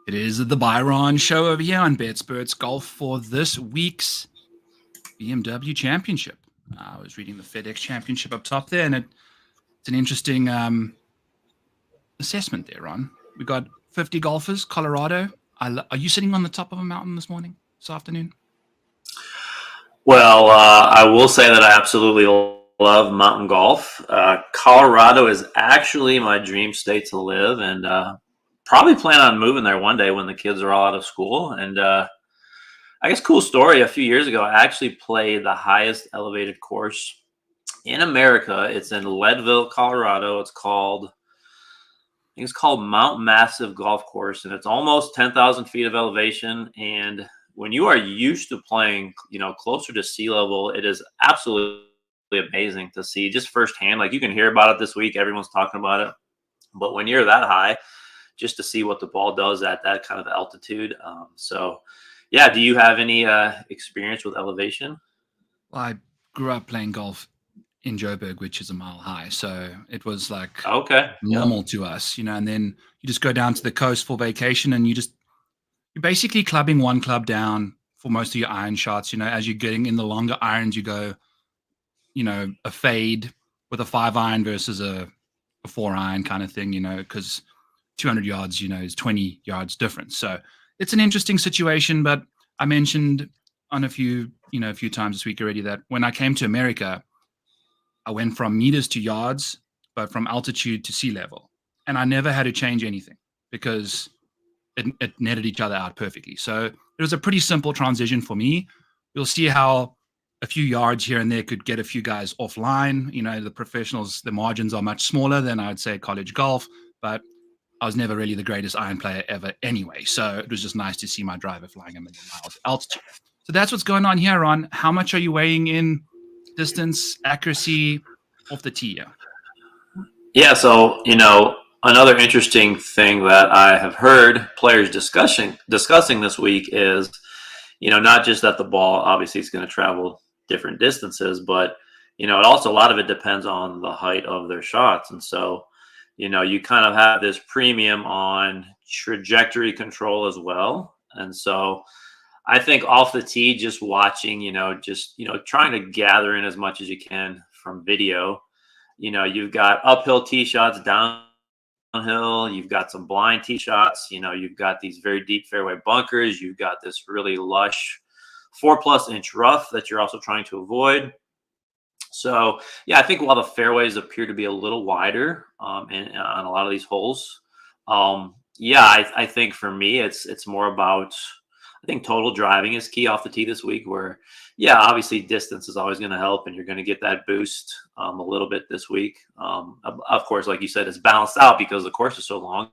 It is the Byron show over here on Betsperts Golf for this week's BMW Championship. I was reading the FedEx Championship up top there, and it's an interesting assessment there, Ron. We got 50 golfers, Colorado. Are you sitting on the top of a mountain this afternoon? Well, I will say that I absolutely love mountain golf. Colorado is actually my dream state to live, and probably plan on moving there one day when the kids are all out of school. And I guess cool story, a few years ago, I actually played the highest elevated course in America. It's in Leadville, Colorado. It's called Mount Massive Golf Course, and it's almost 10,000 feet of elevation. And when you are used to playing, closer to sea level, it is absolutely amazing to see just firsthand. Like, you can hear about it this week. Everyone's talking about it. But when you're that high, just to see what the ball does at that kind of altitude. Yeah, do you have any experience with elevation? Well, I grew up playing golf in Joburg, which is a mile high. So it was like normal to us, and then you just go down to the coast for vacation, and you're basically clubbing one club down for most of your iron shots. As you're getting in the longer irons, you go, a fade with a 5-iron versus a 4-iron kind of thing, because 200 yards, is 20 yards difference. So it's an interesting situation, but I mentioned on a few times this week already that when I came to America, I went from meters to yards, but from altitude to sea level. And I never had to change anything because it netted each other out perfectly. So it was a pretty simple transition for me. We'll see how a few yards here and there could get a few guys offline. The professionals, the margins are much smaller than I would say college golf, but I was never really the greatest iron player ever anyway. So it was just nice to see my driver flying 1 million miles altitude. So that's what's going on here, Ron. How much are you weighing in distance, accuracy off the tee? Yeah, so, another interesting thing that I have heard players discussing this week is, not just that the ball obviously is going to travel different distances, but, it also, a lot of it depends on the height of their shots. And so, you kind of have this premium on trajectory control as well. And so I think off the tee, just watching, trying to gather in as much as you can from video. You've got uphill tee shots, downhill. You've got some blind tee shots. You've got these very deep fairway bunkers. You've got this really lush 4+ inch rough that you're also trying to avoid. So, yeah, I think while the fairways appear to be a little wider on a lot of these holes, I think for me, it's more about, I think total driving is key off the tee this week where, obviously distance is always going to help and you're going to get that boost a little bit this week. Of course, like you said, it's balanced out because the course is so long.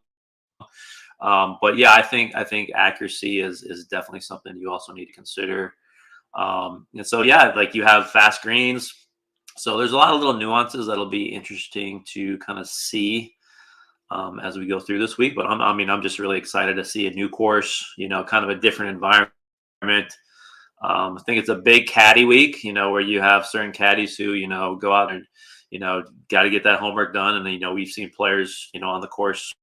But yeah, I think accuracy is definitely something you also need to consider. And so, like you have fast greens. So there's a lot of little nuances that'll be interesting to kind of see as we go through this week. But I'm just really excited to see a new course, kind of a different environment. I think it's a big caddy week, where you have certain caddies who, go out and, got to get that homework done. And then, we've seen players, on the course,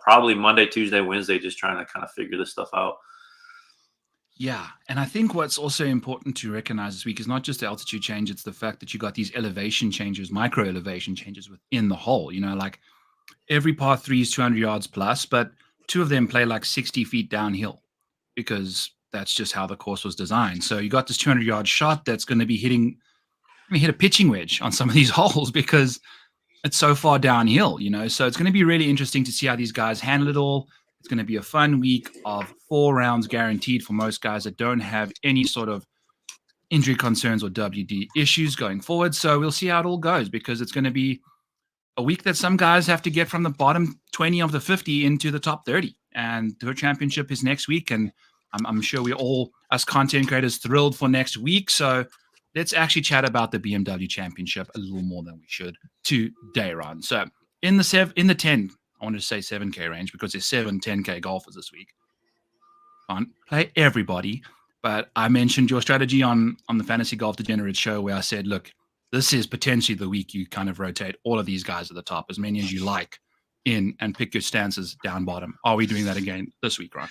probably Monday, Tuesday, Wednesday, just trying to kind of figure this stuff out. Yeah. And I think what's also important to recognize this week is not just the altitude change, it's the fact that you got these elevation changes, micro elevation changes within the hole. Like every par 3 is 200 yards plus, but 2 of them play like 60 feet downhill because that's just how the course was designed. So you got this 200-yard shot that's going to be hit a pitching wedge on some of these holes because it's so far downhill, So it's going to be really interesting to see how these guys handle it all. It's going to be a fun week of 4 rounds guaranteed for most guys that don't have any sort of injury concerns or WD issues going forward. So we'll see how it all goes because it's going to be a week that some guys have to get from the bottom 20 of the 50 into the top 30. And the championship is next week. And I'm sure we're all, as content creators, thrilled for next week. So let's actually chat about the BMW Championship a little more than we should today, Ron. So in the 10, I wanted to say 7K range because there's 7 10K golfers this week. Can't play everybody, but I mentioned your strategy on the Fantasy Golf Degenerate show where I said, look, this is potentially the week you kind of rotate all of these guys at the top, as many as you like, in and pick your stances down bottom. Are we doing that again this week, Ron?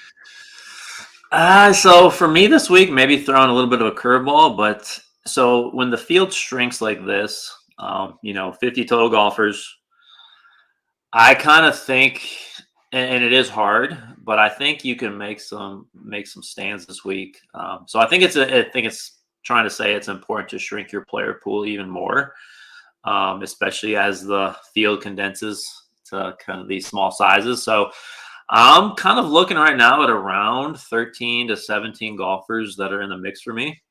So for me this week, maybe throwing a little bit of a curveball, but so when the field shrinks like this, 50 total golfers, I kind of think, and it is hard, but I think you can make some stands this week. So I think it's trying to say it's important to shrink your player pool even more, especially as the field condenses to kind of these small sizes. So I'm kind of looking right now at around 13 to 17 golfers that are in the mix for me.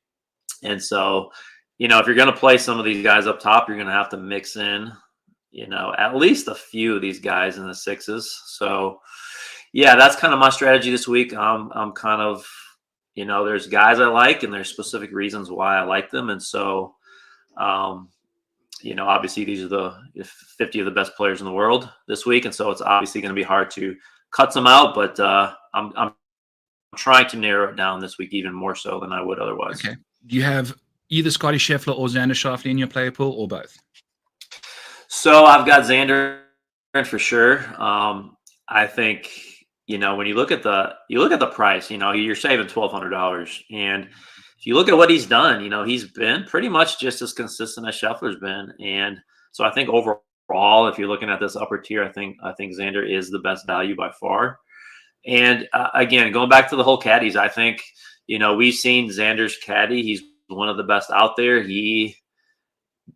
And so, if you're going to play some of these guys up top, you're going to have to mix in, at least a few of these guys in the sixes. So, yeah, that's kind of my strategy this week. I'm kind of, there's guys I like and there's specific reasons why I like them. And so, obviously these are the 50 of the best players in the world this week. And so it's obviously going to be hard to cut them out, but I'm trying to narrow it down this week even more so than I would otherwise. Okay. Do you have either Scotty Scheffler or Xander Schauffele in your player pool, or both? So I've got Xander for sure. I think when you look at the price, you're saving $1,200, and if you look at what he's done, he's been pretty much just as consistent as Scheffler's been, and so I think overall, if you're looking at this upper tier, I think Xander is the best value by far. And again, going back to the whole caddies, I think we've seen Xander's caddy. He's one of the best out there. He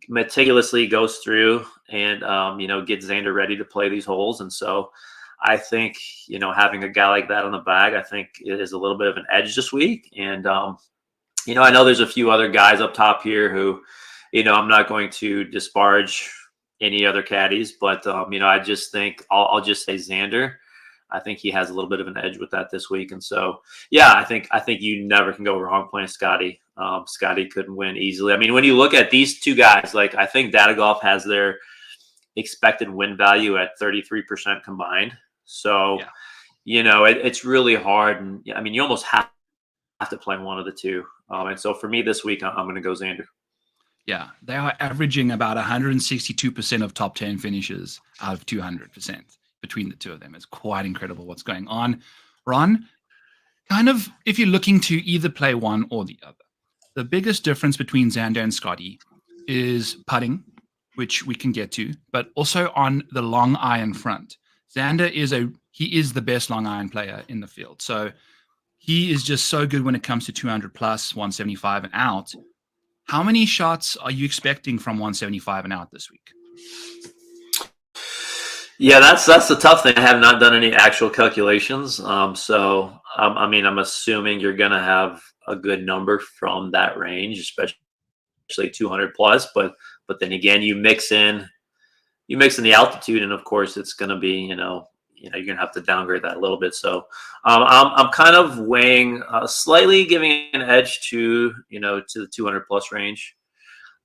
meticulously goes through and gets Xander ready to play these holes. And so I think having a guy like that on the bag, I think it is a little bit of an edge this week. And I know there's a few other guys up top here who I'm not going to disparage any other caddies, but I just think I'll just say Xander. I think he has a little bit of an edge with that this week. And so, yeah, I think you never can go wrong playing Scotty. Scotty couldn't win easily. I mean, when you look at these two guys, like I think Data Golf has their expected win value at 33% combined. So, it's really hard. And I mean, you almost have to play one of the two. And so for me this week, I'm going to go Xander. Yeah, they are averaging about 162% of top 10 finishes out of 200%. Between the two of them. It's quite incredible what's going on. Ron, kind of if you're looking to either play one or the other, the biggest difference between Xander and Scotty is putting, which we can get to, but also on the long iron front. Xander is the best long iron player in the field. So he is just so good when it comes to 200 plus, 175 and out. How many shots are you expecting from 175 and out this week? Yeah, that's the tough thing. I have not done any actual calculations. So I'm assuming you're going to have a good number from that range, especially 200 plus. But then again, you mix in the altitude, and of course, it's going to be you're going to have to downgrade that a little bit. So I'm kind of weighing slightly giving an edge to the 200 plus range,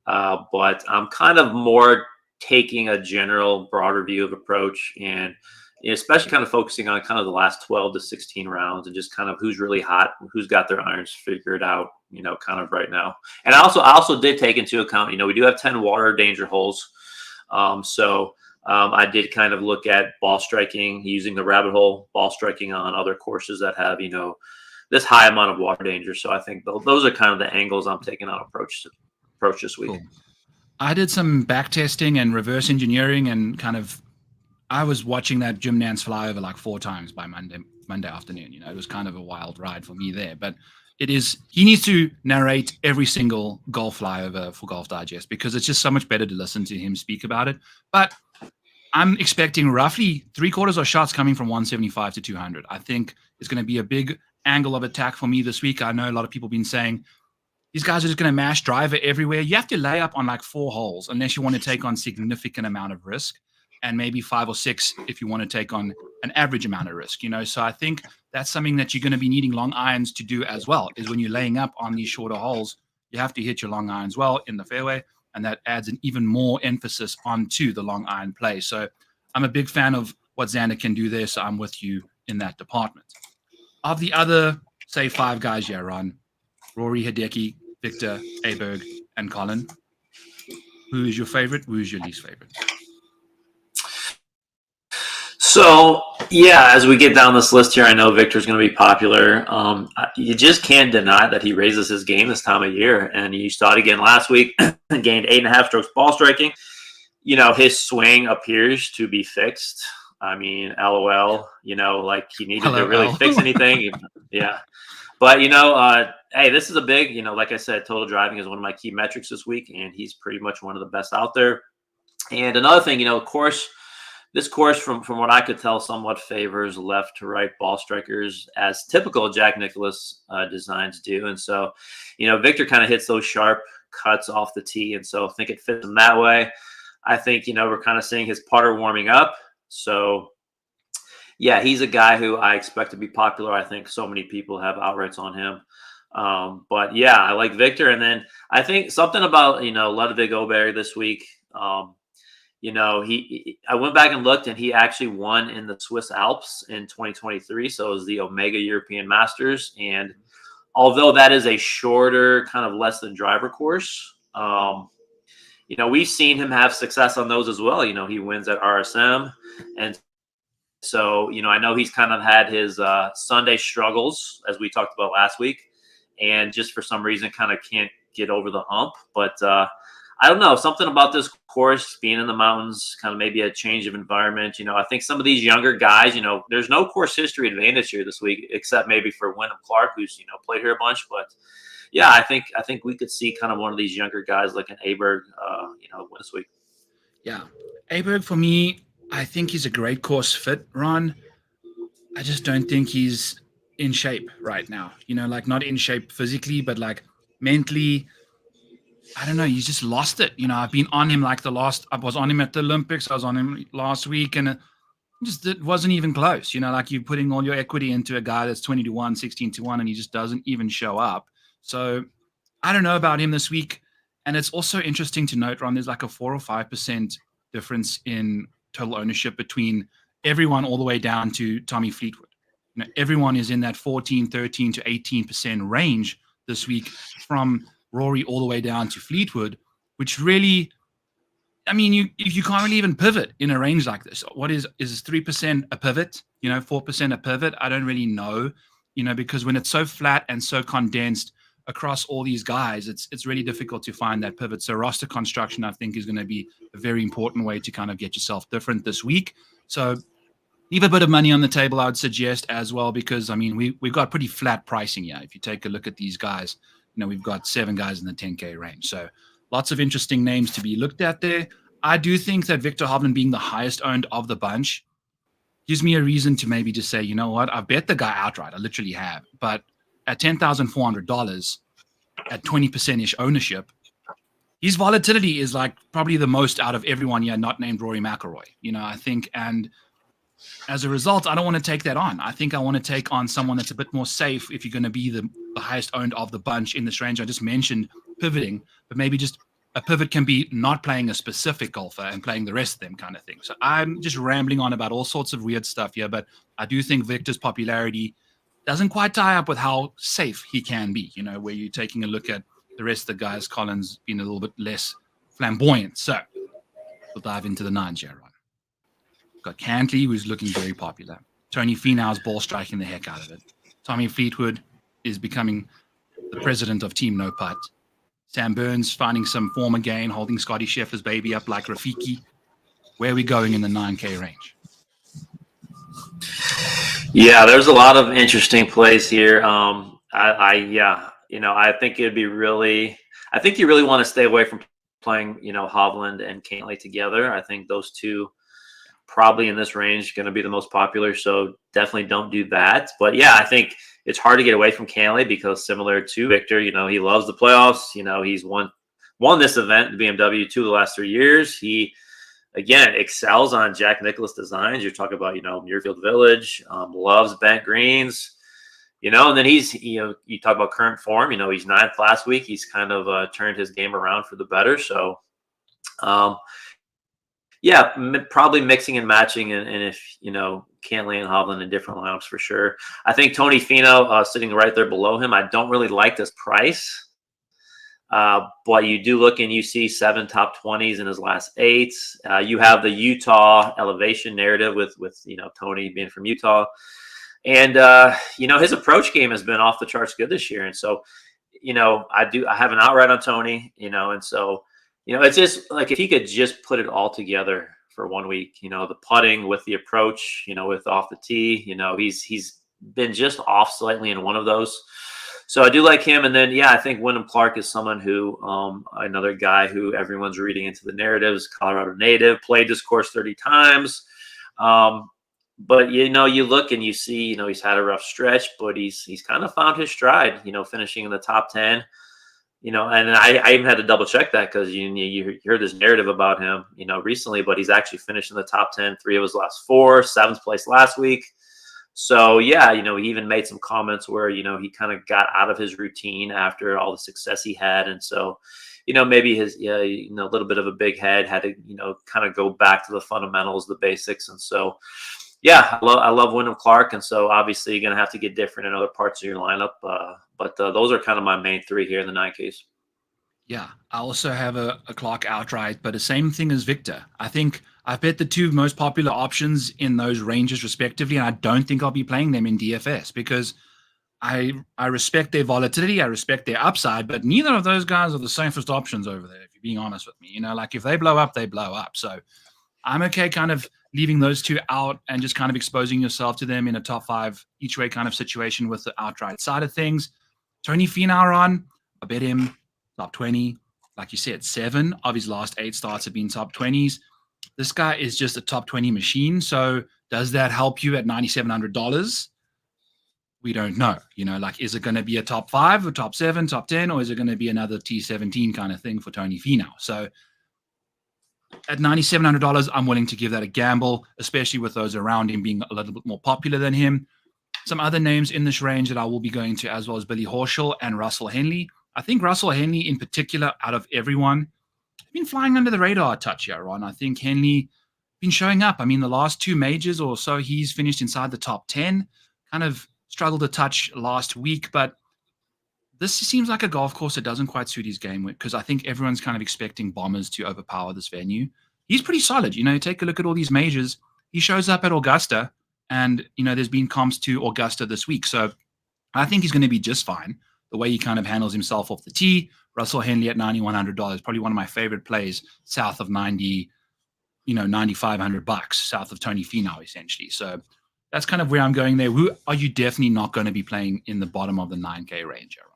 but I'm kind of more taking a general broader view of approach, and especially kind of focusing on kind of the last 12 to 16 rounds and just kind of who's really hot, who's got their irons figured out, kind of right now. And I also did take into account, we do have 10 water danger holes. So I did kind of look at ball striking using the rabbit hole ball striking on other courses that have, this high amount of water danger. So I think those are kind of the angles I'm taking on approach this week. Cool. I did some back testing and reverse engineering, and I was watching that Jim Nance fly over like 4 times by Monday afternoon. It was kind of a wild ride for me there, but he needs to narrate every single golf flyover for Golf Digest because it's just so much better to listen to him speak about it. But I'm expecting roughly 3/4 of shots coming from 175 to 200. I think it's going to be a big angle of attack for me this week. I know a lot of people have been saying, these guys are just going to mash driver everywhere. You have to lay up on like 4 holes unless you want to take on significant amount of risk, and maybe 5 or 6 if you want to take on an average amount of risk. So I think that's something that you're going to be needing long irons to do as well, is when you're laying up on these shorter holes, you have to hit your long irons well in the fairway, and that adds an even more emphasis onto the long iron play. So I'm a big fan of what Xander can do there, so I'm with you in that department. Of the other, say, 5 guys here, Ron, Rory, Hideki, Victor, Aberg, and Colin. Who is your favorite? Who is your least favorite? So, yeah, as we get down this list here, I know Victor's going to be popular. You just can't deny that he raises his game this time of year. And you saw it again last week, gained 8.5 strokes ball striking. His swing appears to be fixed. I mean, LOL, like he needed to really fix anything. Yeah. But, hey, this is a big, like I said, total driving is one of my key metrics this week, and he's pretty much one of the best out there. And another thing, this course, from what I could tell, somewhat favors left to right ball strikers, as typical Jack Nicklaus designs do. And so, Victor kind of hits those sharp cuts off the tee, and so I think it fits him that way. I think, we're kind of seeing his putter warming up. So, yeah, he's a guy who I expect to be popular. I think so many people have outrights on him. But, yeah, I like Victor. And then I think something about, Ludwig Oberg this week, I went back and looked, and he actually won in the Swiss Alps in 2023. So it was the Omega European Masters. And although that is a shorter, kind of less than driver course, we've seen him have success on those as well. He wins at RSM. And so, I know he's kind of had his Sunday struggles, as we talked about last week, and just for some reason kind of can't get over the hump. But I don't know, something about this course, being in the mountains, kind of maybe a change of environment. I think some of these younger guys, there's no course history advantage here this week, except maybe for Wyndham Clark, who's, played here a bunch. But yeah, I think we could see kind of one of these younger guys like an Aberg, win this week. Yeah. Aberg, for me, I think he's a great course fit, Ron. I just don't think he's in shape right now. Like not in shape physically, but like mentally. I don't know. He's just lost it. I've been on him I was on him at the Olympics. I was on him last week, and it wasn't even close. Like you're putting all your equity into a guy that's 20-1, 16-1, and he just doesn't even show up. So I don't know about him this week. And it's also interesting to note, Ron, there's like a 4 or 5% difference in total ownership between everyone all the way down to Tommy Fleetwood. Everyone is in that 14, 13 to 18% range this week, from Rory all the way down to Fleetwood, which really, I mean, you can't really even pivot in a range like this. What is 3% a pivot? 4% a pivot? I don't really know, because when it's so flat and so condensed across all these guys, it's really difficult to find that pivot. So roster construction, I think, is going to be a very important way to kind of get yourself different this week. So leave a bit of money on the table, I would suggest as well, because I mean, we've got pretty flat pricing here. If you take a look at these guys, we've got 7 guys in the 10K range. So lots of interesting names to be looked at there. I do think that Victor Hovland being the highest owned of the bunch gives me a reason to maybe just say, you know what, I've bet the guy outright. I literally have. But at $10,400 at 20%-ish ownership, his volatility is like probably the most out of everyone here not named Rory McIlroy, I think. And as a result, I don't want to take that on. I think I want to take on someone that's a bit more safe if you're going to be the highest owned of the bunch in this range. I just mentioned pivoting, but maybe just a pivot can be not playing a specific golfer and playing the rest of them kind of thing. So I'm just rambling on about all sorts of weird stuff here, but I do think Victor's popularity doesn't quite tie up with how safe he can be, where you're taking a look at the rest of the guys, Collins being a little bit less flamboyant. So we'll dive into the nines here, Ron. Got Cantley, who's looking very popular. Tony Finau's ball striking the heck out of it. Tommy Fleetwood is becoming the president of Team No Putt. Sam Burns finding some form again, holding Scotty Scheffler's baby up like Rafiki. Where are we going in the 9K range? Yeah, there's a lot of interesting plays here. I think it'd be really, I think you really want to stay away from playing, Hovland and Cantley together. I think those two probably in this range going to be the most popular. So definitely don't do that. But yeah, I think it's hard to get away from Cantley because similar to Victor, he loves the playoffs. He's won this event, the BMW, 2 of the last 3 years. He, again, excels on Jack Nicklaus designs. You're talking about, Muirfield Village, loves bent greens, and then he's, you talk about current form, he's 9th last week. He's kind of turned his game around for the better. So, yeah, probably mixing and matching, and if Cantley and Hovland in different lineups for sure. I think Tony Finau sitting right there below him. I don't really like this price. But you do look and you see 7 top 20s in his last 8. You have the Utah elevation narrative with Tony being from Utah. And, his approach game has been off the charts good this year. And so, I have an outright on Tony, and so, it's just like if he could just put it all together for 1 week, the putting with the approach, with off the tee, he's been just off slightly in one of those. So I do like him. And then, I think Wyndham Clark is someone who, another guy who everyone's reading into the narratives, Colorado native, played this course 30 times. But, you look and you see, he's had a rough stretch, but he's kind of found his stride, finishing in the top 10, and I even had to double check that because you heard this narrative about him, recently, but he's actually finished in the top 10, 3 of his last 4, 7th place last week. So, he even made some comments where, he kind of got out of his routine after all the success he had. And so, maybe his, a little bit of a big head had to, kind of go back to the fundamentals, the basics. And so, I love Wyndham Clark. And so obviously you're going to have to get different in other parts of your lineup. But those are kind of my main 3 here in the 9Ks. Yeah, I also have a Clark outright, but the same thing as Victor. I think I've bet the 2 most popular options in those ranges respectively, and I don't think I'll be playing them in DFS because I respect their volatility, I respect their upside, but neither of those guys are the safest options over there, if you're being honest with me. Like if they blow up, they blow up. So I'm okay kind of leaving those 2 out and just kind of exposing yourself to them in a top 5 each way kind of situation with the outright side of things. Tony Finau on, I bet him top 20. Like you said, 7 of his last 8 starts have been top 20s. This guy is just a top 20 machine. So does that help you at $9,700? We don't know. Like, is it going to be a top 5 or top 7, top 10, or is it going to be another T17 kind of thing for Tony Finau? So at $9,700, I'm willing to give that a gamble, especially with those around him being a little bit more popular than him. Some other names in this range that I will be going to as well as Billy Horschel and Russell Henley. I think Russell Henley in particular, out of everyone, has been flying under the radar a touch here, Ron. I think Henley been showing up. I mean, the last 2 majors or so, he's finished inside the top 10, kind of struggled a touch last week, but this seems like a golf course that doesn't quite suit his game because I think everyone's kind of expecting bombers to overpower this venue. He's pretty solid. Take a look at all these majors. He shows up at Augusta, and, there's been comps to Augusta this week. So I think he's going to be just fine. The way he kind of handles himself off the tee. Russell Henley at $9,100, probably one of my favorite plays south of $9,500 south of Tony Finau, essentially. So that's kind of where I'm going there. Who are you definitely not going to be playing in the bottom of the 9K range, Aaron?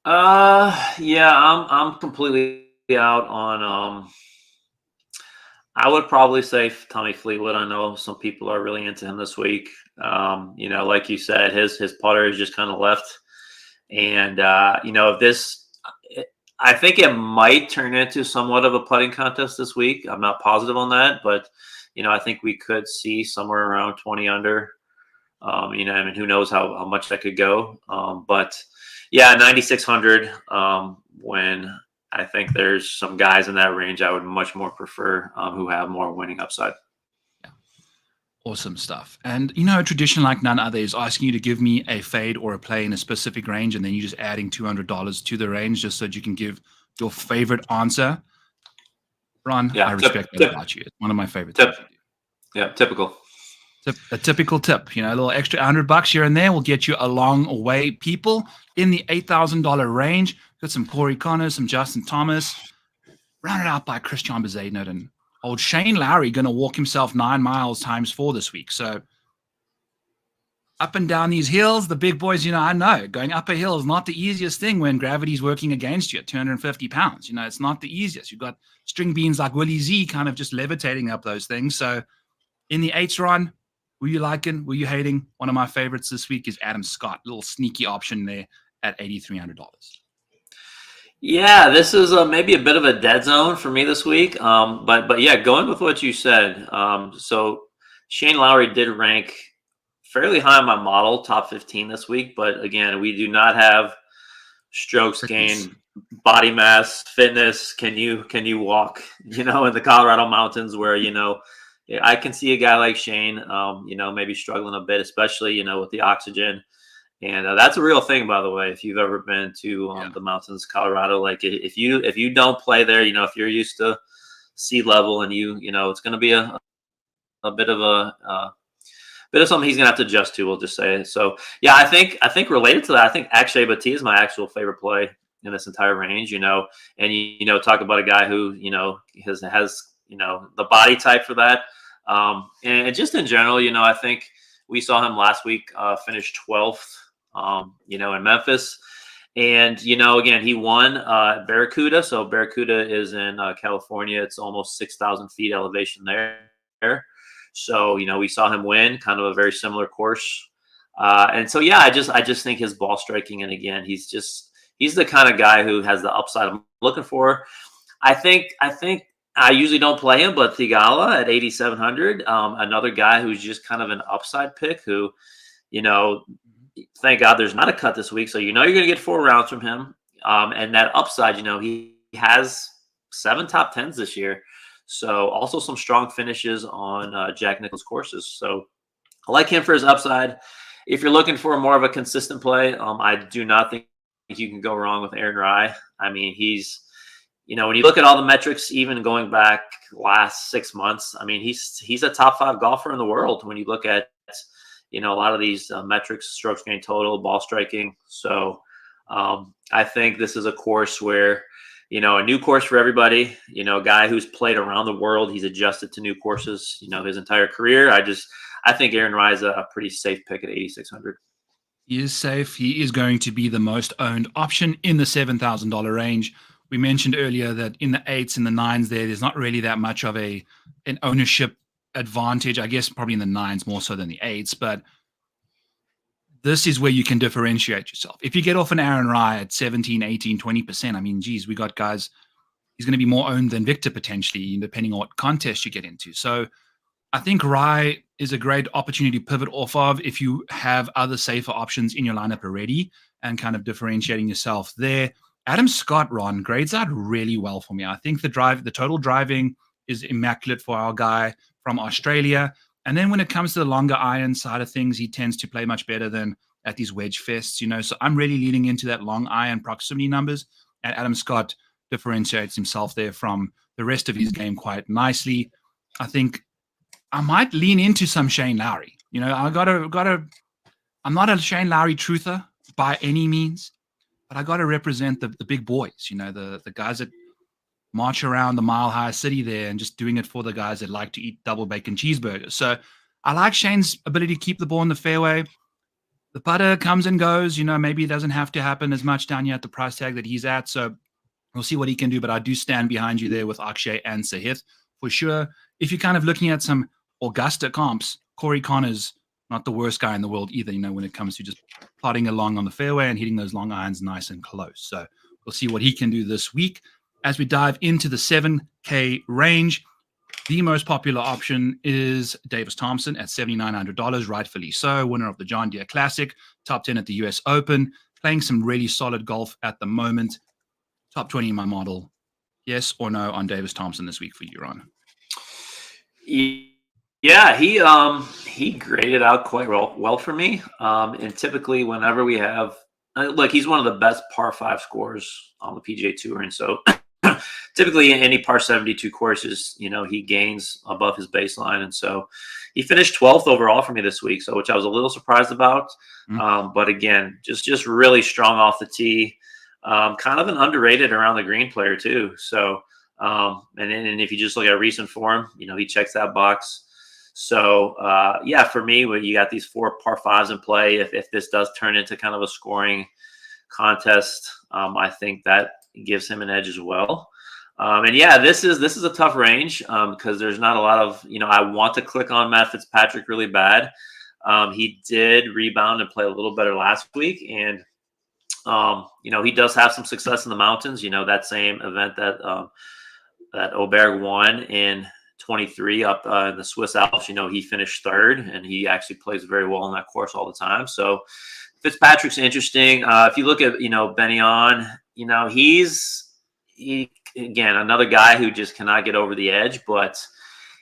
I'm completely out on I would probably say Tommy Fleetwood. I know some people are really into him this week. Like you said, his putter is just kind of left. And if this, I think it might turn into somewhat of a putting contest this week. I'm not positive on that, but I think we could see somewhere around 20 under. Who knows how much that could go. But 9,600. When I think there's some guys in that range I would much more prefer who have more winning upside. Yeah. Awesome stuff. And, a tradition like none other is asking you to give me a fade or a play in a specific range, and then you're just adding $200 to the range just so that you can give your favorite answer. Ron, I respect that about you. It's one of my favorite tips. Yeah, typical. A typical tip, a little extra $100 here and there will get you a long way. People in the $8,000 range, got some Corey Connors, some Justin Thomas, rounded out by Christian Bezuidenhout and old Shane Lowry going to walk himself 9 miles times 4 this week. So up and down these hills, the big boys, I know going up a hill is not the easiest thing when gravity's working against you at 250 pounds. It's not the easiest. You've got string beans like Willie Z kind of just levitating up those things. So in the 8s, Ron, who you liking? Who you hating? One of my favorites this week is Adam Scott. Little sneaky option there at $8,300. Yeah, this is maybe a bit of a dead zone for me this week. But going with what you said. So Shane Lowry did rank fairly high on my model, top 15 this week. But again, we do not have strokes gained, body mass, fitness. Can you walk? In the Colorado mountains where I can see a guy like Shane, maybe struggling a bit, especially, with the oxygen And that's a real thing, by the way. If you've ever been to the mountains, Colorado, like if you don't play there, if you're used to sea level and it's going to be a bit of bit of something he's going to have to adjust to. We'll just say. So yeah, I think related to that, I think Akshay Bhatia is my actual favorite play in this entire range. And talk about a guy who has the body type for that, and just in general, I think we saw him last week finish 12th. In Memphis. And, again, he won Barracuda. So Barracuda is in California. It's almost 6,000 feet elevation there. So, we saw him win kind of a very similar course. And so, yeah, I just think his ball striking. And again, he's the kind of guy who has the upside I'm looking for. I think I usually don't play him, but Thigala at 8,700, another guy who's just kind of an upside pick who, thank God there's not a cut this week. So, you're going to get 4 rounds from him. And that upside, he has 7 top 10s this year. So also some strong finishes on Jack Nicklaus courses. So I like him for his upside. If you're looking for more of a consistent play, I do not think you can go wrong with Aaron Rai. I mean, he's, when you look at all the metrics, even going back last 6 months, I mean, he's a top 5 golfer in the world. When you look at, a lot of these metrics, strokes gained total, ball striking. So I think this is a course where, a new course for everybody, a guy who's played around the world. He's adjusted to new courses, his entire career. I think Aaron Rai is a pretty safe pick at 8,600. He is safe. He is going to be the most owned option in the $7,000 range. We mentioned earlier that in the 8s and the 9s there's not really that much of an ownership advantage. I guess probably in the 9s more so than the 8s, but this is where you can differentiate yourself. If you get off an Aaron Rai at 17, 18, 20%, I mean, geez, we got guys, he's going to be more owned than Victor potentially, depending on what contest you get into. So I think Rai is a great opportunity to pivot off of if you have other safer options in your lineup already and kind of differentiating yourself there. Adam Scott, Ron, grades out really well for me. I think the total driving is immaculate for our guy from Australia. And then when it comes to the longer iron side of things, he tends to play much better than at these wedge fests, So I'm really leaning into that long iron proximity numbers. And Adam Scott differentiates himself there from the rest of his game quite nicely. I think I might lean into some Shane Lowry. I'm not a Shane Lowry truther by any means, but I got to represent the big boys, the guys that march around the Mile High City there and just doing it for the guys that like to eat double bacon cheeseburgers. So I like Shane's ability to keep the ball in the fairway. The putter comes and goes, maybe it doesn't have to happen as much down here at the price tag that he's at. So we'll see what he can do, but I do stand behind you there with Akshay and Sahith for sure. If you're kind of looking at some Augusta comps, Corey Connors, not the worst guy in the world either, when it comes to just plodding along on the fairway and hitting those long irons nice and close. So we'll see what he can do this week. As we dive into the 7K range, the most popular option is Davis Thompson at $7,900, rightfully so, winner of the John Deere Classic, top 10 at the US Open, playing some really solid golf at the moment. Top 20 in my model. Yes or no on Davis Thompson this week for you, Ron? Yeah, he graded out quite well for me. And typically whenever we have, look, he's one of the best par 5 scorers on the PGA Tour. And so typically in any par 72 courses, he gains above his baseline. And so he finished 12th overall for me this week, so which I was a little surprised about. But again, just really strong off the tee, kind of an underrated around the green player too. So, and if you just look at recent form, he checks that box. So, yeah, for me, when you got these 4 par 5s in play, if this does turn into kind of a scoring contest, I think that gives him an edge as well. And yeah, this is a tough range because there's not a lot of, I want to click on Matt Fitzpatrick really bad. He did rebound and play a little better last week. And, he does have some success in the mountains, that same event that Oberg won in 23 up in the Swiss Alps. He finished 3rd, and he actually plays very well on that course all the time. So Fitzpatrick's interesting. If you look at, Benyon, he again, another guy who just cannot get over the edge, but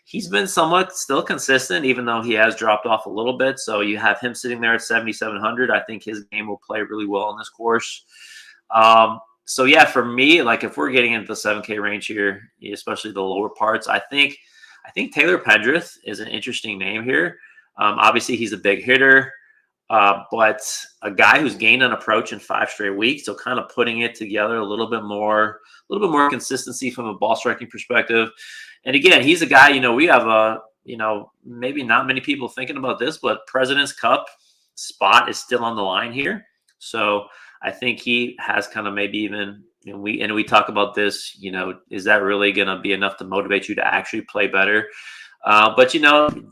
he's been somewhat still consistent, even though he has dropped off a little bit. So you have him sitting there at 7,700. I think his game will play really well on this course. So yeah, for me, like if we're getting into the 7K range here, especially the lower parts, I think Taylor Pendrith is an interesting name here. Obviously, he's a big hitter, but a guy who's gained an approach in 5 straight weeks. So kind of putting it together a little bit more consistency from a ball striking perspective. And again, he's a guy, we have maybe not many people thinking about this, but President's Cup spot is still on the line here. So I think he has kind of maybe even, we talk about this, is that really going to be enough to motivate you to actually play better? But,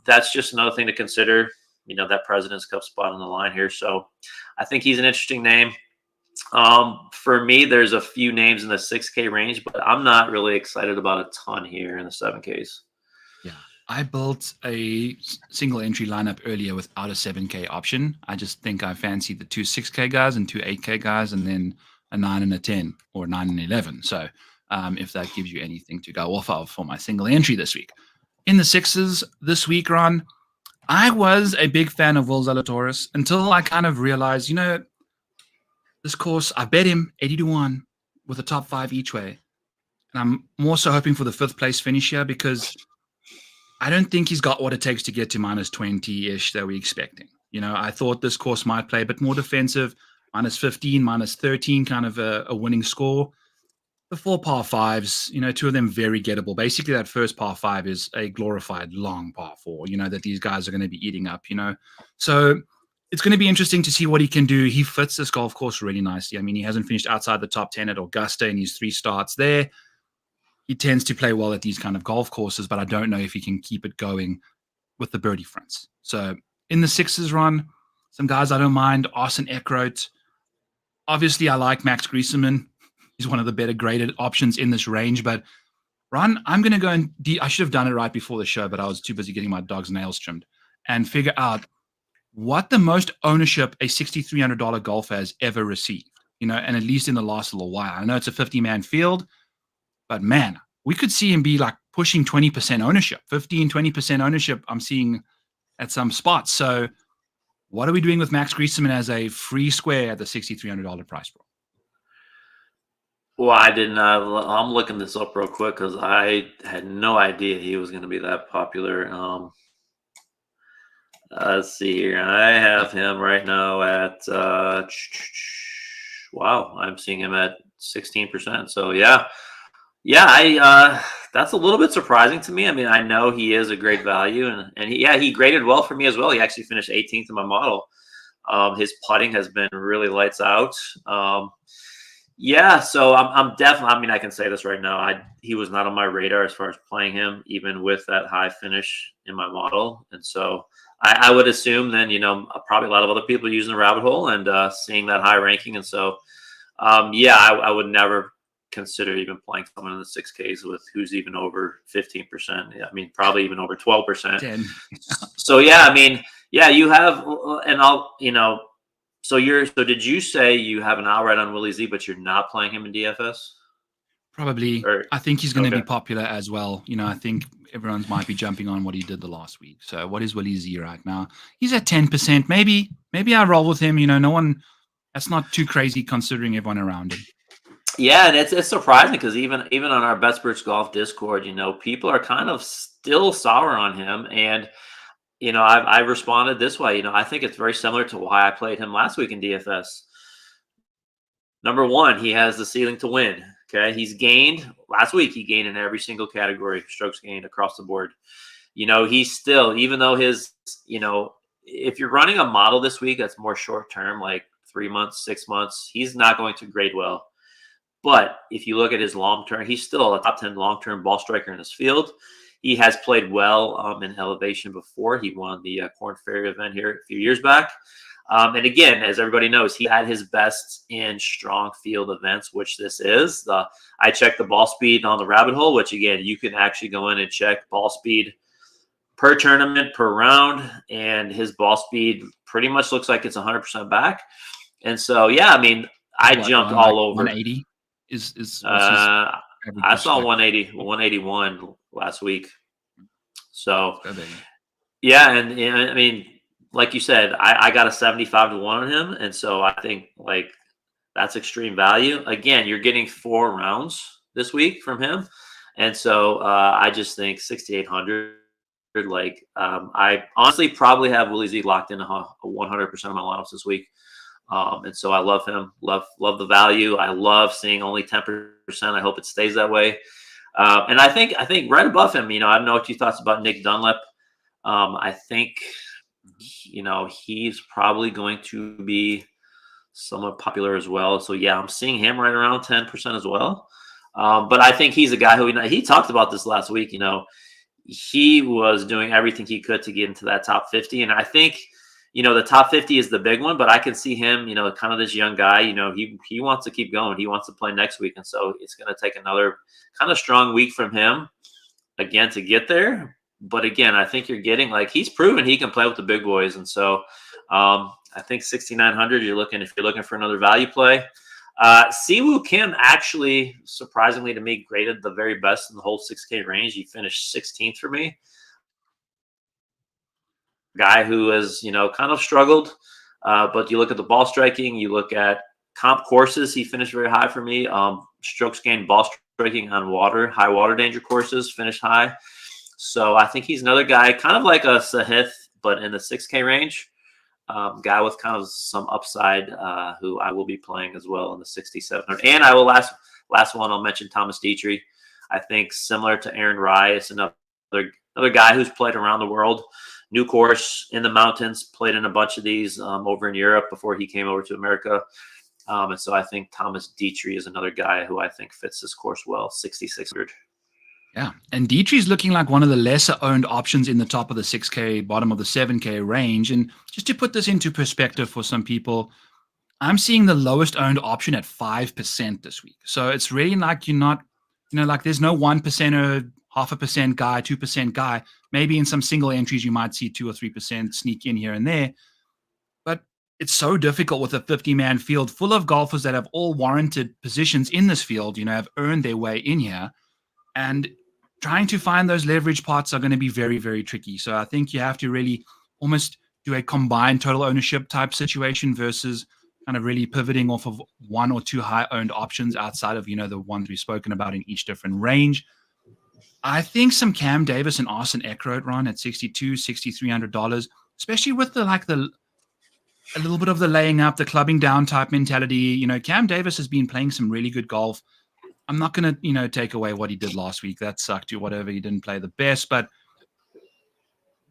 that's just another thing to consider, that President's Cup spot on the line here. So I think he's an interesting name. For me, there's a few names in the 6K range, but I'm not really excited about a ton here in the 7Ks. Yeah. I built a single entry lineup earlier without a 7K option. I just think I fancy the 2 6K guys and 2 8K guys, and then a 9 and a 10 or 9 and 11. So if that gives you anything to go off of for my single entry this week. In the sixes this week, Ron, I was a big fan of Will Zalatoris until I kind of realized, this course, I bet him 80-1 with a top 5 each way. And I'm more so hoping for the 5th place finish here because I don't think he's got what it takes to get to minus 20-ish that we're expecting. I thought this course might play a bit more defensive, minus 15, minus 13, kind of a winning score. The 4 par 5s, 2 of them very gettable. Basically, that first par 5 is a glorified long par 4, that these guys are going to be eating up, So it's going to be interesting to see what he can do. He fits this golf course really nicely. I mean, he hasn't finished outside the top 10 at Augusta in his 3 starts there. He tends to play well at these kind of golf courses, but I don't know if he can keep it going with the birdie fronts. So in the sixes run, some guys I don't mind. Arsen Eckroat. Obviously, I like Max Griesemann. He's one of the better graded options in this range. But Ron, I'm going to go and I should have done it right before the show, but I was too busy getting my dog's nails trimmed and figure out what the most ownership a $6,300 golfer has ever received, and at least in the last little while. I know it's a 50-man field, but man, we could see him be like pushing 20% ownership, 15, 20% ownership I'm seeing at some spots. So what are we doing with Max Griesemann as a free square at the $6,300 price, bro? Well, I did not. I'm looking this up real quick because I had no idea he was going to be that popular. Let's see here. I have him right now at wow. I'm seeing him at 16%. So yeah. That's a little bit surprising to me. I mean, I know he is a great value, and he graded well for me as well. He actually finished 18th in my model. His putting has been really lights out. So I'm definitely. I mean, I can say this right now. He was not on my radar as far as playing him, even with that high finish in my model. And so I would assume then, probably a lot of other people using the rabbit hole and seeing that high ranking. And so, I would never consider even playing someone in the 6Ks with who's even over 15%. I mean, probably even over 12%. 10. So I mean, you have, and So did you say you have an outright on Willie Z, but you're not playing him in DFS? Probably. I think he's going to be popular as well. I think everyone might be jumping on what he did the last week. So what is Willie Z right now? He's at 10%. Maybe I roll with him. No one. That's not too crazy considering everyone around him. Yeah, and it's surprising because even on our Betsperts Golf Discord, people are kind of still sour on him, and I responded this way. I think it's very similar to why I played him last week in DFS. Number one, he has the ceiling to win. Okay, last week. He gained in every single category, strokes gained across the board. He's still, even though his, if you're running a model this week that's more short term, like 3 months, 6 months, he's not going to grade well. But if you look at his long term, he's still a top 10 long term ball striker in his field. He has played well in elevation before. He won the Korn Ferry event here a few years back. And again, as everybody knows, he had his best in strong field events, which this is. I checked the ball speed on the rabbit hole, which again, you can actually go in and check ball speed per tournament, per round. And his ball speed pretty much looks like it's 100% back. And so, I mean, I jumped all over. 180 is I saw 180, 181 last week. So, Go, baby. yeah, and I mean, like you said, I got a 75-1 on him, and so I think like that's extreme value. Again, you're getting 4 rounds this week from him, and so I just think 6,800. Like, I honestly probably have Willie Z locked in 100% of my lineups this week. And so I love him, love the value. I love seeing only 10%. I hope it stays that way. And I think right above him, I don't know what you thoughts about Nick Dunlap. I think, he's probably going to be somewhat popular as well. So yeah, I'm seeing him right around 10% as well. But I think he's a guy who, he talked about this last week, he was doing everything he could to get into that top 50. And I think, the top 50 is the big one, but I can see him, kind of this young guy, he wants to keep going. He wants to play next week. And so it's going to take another kind of strong week from him again to get there. But again, I think you're getting he's proven he can play with the big boys. And so I think 6,900, if you're looking for another value play. Siwoo Kim actually, surprisingly to me, graded the very best in the whole 6K range. He finished 16th for me. Guy who has, kind of struggled. But you look at the ball striking, you look at comp courses, he finished very high for me. Strokes gained ball striking on high water danger courses, finished high. So I think he's another guy, kind of like a Sahith, but in the 6K range. Guy with kind of some upside, who I will be playing as well in the 6,700. And I will last one, I'll mention Thomas Dietrich. I think similar to Aaron Rice, another guy who's played around the world. New course in the mountains, played in a bunch of these over in Europe before he came over to America. And so I think Thomas Dietrich is another guy who I think fits this course well, 6,600. Yeah, and Dietrich's looking like one of the lesser owned options in the top of the 6K, bottom of the 7K range. And just to put this into perspective for some people, I'm seeing the lowest owned option at 5% this week. So it's really like you're not, there's no 1% or 0.5% guy, 2% guy. Maybe in some single entries, you might see 2 or 3% sneak in here and there. But it's so difficult with a 50-man field full of golfers that have all warranted positions in this field, have earned their way in here. And trying to find those leverage pots are going to be very, very tricky. So I think you have to really almost do a combined total ownership type situation versus kind of really pivoting off of 1 or 2 high owned options outside of, the ones we've spoken about in each different range. I think some Cam Davis and Austin Eckroat, Ron, at $6,200, $6,300, especially with a little bit of the laying up, the clubbing down type mentality. Cam Davis has been playing some really good golf. I'm not going to, take away what he did last week. That sucked or whatever. He didn't play the best, but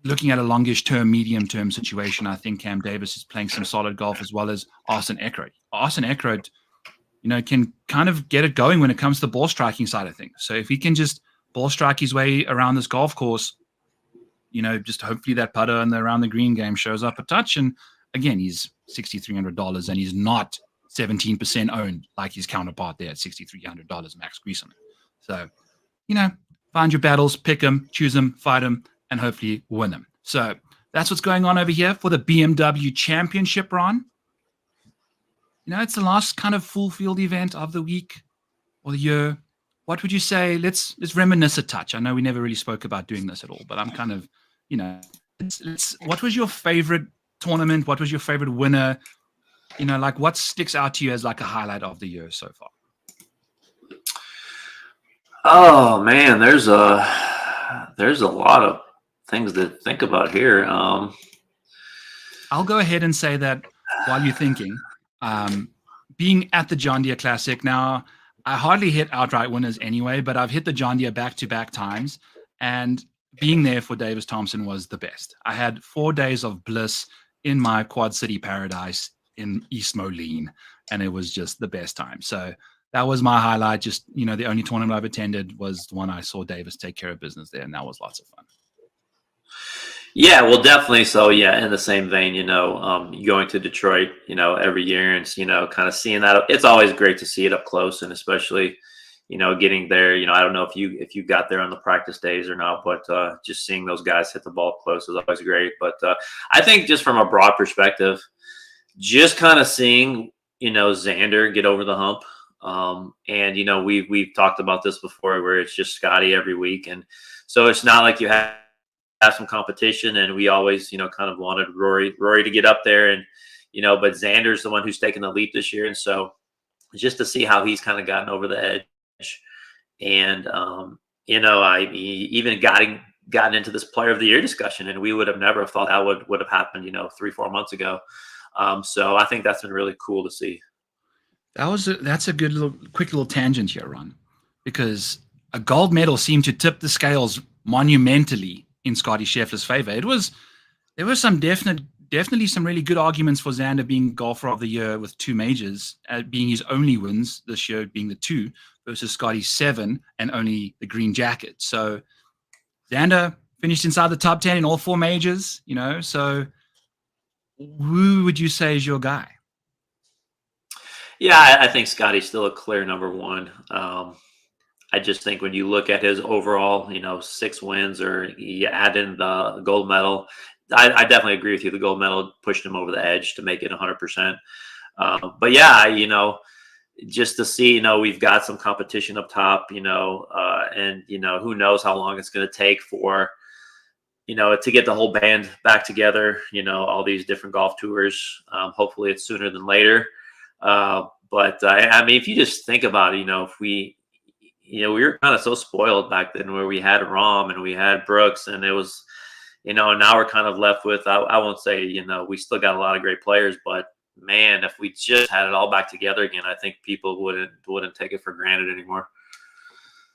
looking at a longish term, medium term situation, I think Cam Davis is playing some solid golf as well as Austin Eckroat. Austin Eckroat, can kind of get it going when it comes to the ball striking side of things. So if he can just ball strike his way around this golf course, just hopefully that putter and around the green game shows up a touch. And again, he's $6,300 and he's not 17% owned like his counterpart there at $6,300 Max Greason. So, find your battles, pick them, choose them, fight them, and hopefully win them. So that's what's going on over here for the BMW Championship, Ron. It's the last kind of full field event of the week or the year. What would you say? Let's reminisce a touch. I know we never really spoke about doing this at all, but I'm kind of, what was your favorite tournament? What was your favorite winner? What sticks out to you as like a highlight of the year so far? Oh man, there's a lot of things to think about here. I'll go ahead and say that while you're thinking, being at the John Deere Classic now, I hardly hit outright winners anyway, but I've hit the John Deere back-to-back times, and being there for Davis Thompson was the best. I had 4 days of bliss in my Quad City paradise in East Moline, and it was just the best time. So that was my highlight. Just, the only tournament I've attended was the one I saw Davis take care of business there, and that was lots of fun. Yeah, well, definitely. So, yeah, in the same vein, going to Detroit, every year and, kind of seeing that. It's always great to see it up close, and especially, getting there. I don't know if you got there on the practice days or not, but just seeing those guys hit the ball close is always great. But I think just from a broad perspective, just kind of seeing, Xander get over the hump. And, we've talked about this before where it's just Scotty every week. And so it's not like you have have some competition, and we always, kind of wanted Rory to get up there, and but Xander's the one who's taken the leap this year, and so just to see how he's kind of gotten over the edge, and I even gotten into this Player of the Year discussion, and we would have never thought that would have happened, 3-4 months ago. So I think that's been really cool to see. That's a good quick little tangent here, Ron, because a gold medal seemed to tip the scales monumentally in Scotty Scheffler's favor. There was definitely some really good arguments for Xander being golfer of the year with 2 majors, being his only wins this year, being the 2 versus Scotty's 7 and only the green jacket. So Xander finished inside the top 10 in all 4 majors, so who would you say is your guy? Yeah, I think Scotty's still a clear number 1. I just think when you look at his overall, 6 wins, or you add in the gold medal, I definitely agree with you. The gold medal pushed him over the edge to make it 100%. But yeah, just to see, we've got some competition up top, and, who knows how long it's going to take for, to get the whole band back together, all these different golf tours. Hopefully it's sooner than later. But I mean, if you just think about it, if we were kind of so spoiled back then, where we had Rahm and we had Brooks, and it was, and now we're kind of left with, I won't say, we still got a lot of great players, but man, if we just had it all back together again, I think people wouldn't take it for granted anymore.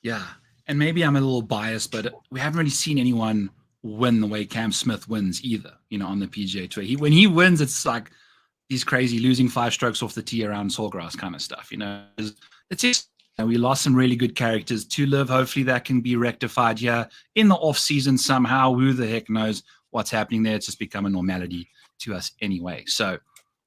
Yeah. And maybe I'm a little biased, but we haven't really seen anyone win the way Cam Smith wins either, on the PGA Tour. When he wins, it's like he's crazy, losing 5 strokes off the tee around Sawgrass kind of stuff. It's just, we lost some really good characters to live. Hopefully that can be rectified here in the off season somehow. Who the heck knows what's happening there? It's just become a normality to us anyway. So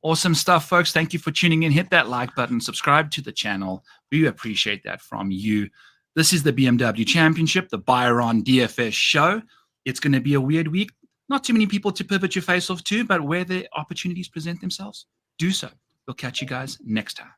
awesome stuff, folks. Thank you for tuning in. Hit that like button, subscribe to the channel. We appreciate that from you. This is the BMW Championship, the Byron DFS show. It's going to be a weird week. Not too many people to pivot your face off to, but where the opportunities present themselves, do so. We'll catch you guys next time.